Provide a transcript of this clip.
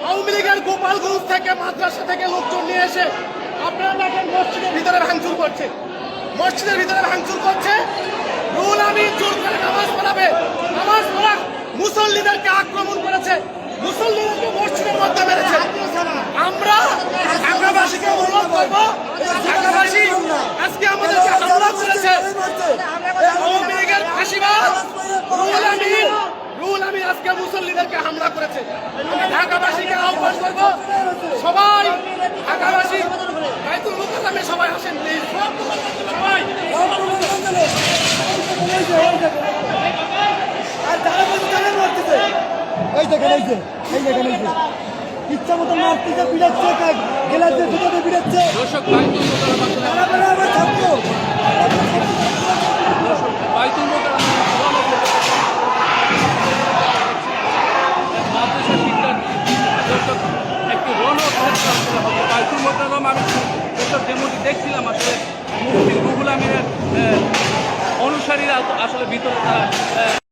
আওয়ামী লীগের গোপালগঞ্জ থেকে মাদ্রাসা থেকে লোকজন নিয়ে এসে আপনারা দেখেন মসজিদের ভিতরে ভাঙচুর করছে, মসজিদের ভিতরে ভাঙচুর করছে। রুহুল আমিন জোর করে নামাজ পড়াবে, নামাজ পড়া মুসল্লিদেরকে আক্রমণ করেছে, মুসল্লিদেরকে মসজিদের মধ্যে মেরেছে। আমরা ঢাকাবাসীকে অনুরোধ করবো, ঢাকাবাসী আজকে আমাদেরকে হামলা করেছে আওয়ামী লীগের ফাঁসিবাজ রুহুল আমিন আজকে মুসল্লিদেরকে হামলা করেছে। আমি ঢাকাবাসীকে আহ্বান করবো, সবাই ঢাকাবাসী বাইতুল মুকাররমে সবাই আসেন প্লিজ, সবাই। এই দেখেন, এই দেখেন, ইচ্ছা মতো মারতেছে, বিড়াচ্ছে, গেলাতে দুটোতে বিড়াচ্ছে। থাকতো একটি বাইতুল মোকাররম আমি যেসব ডেমোটি দেখছিলাম আসলে মুফতি রুহুল আমিনের অনুসারীরা আসলে ভিতরে তারা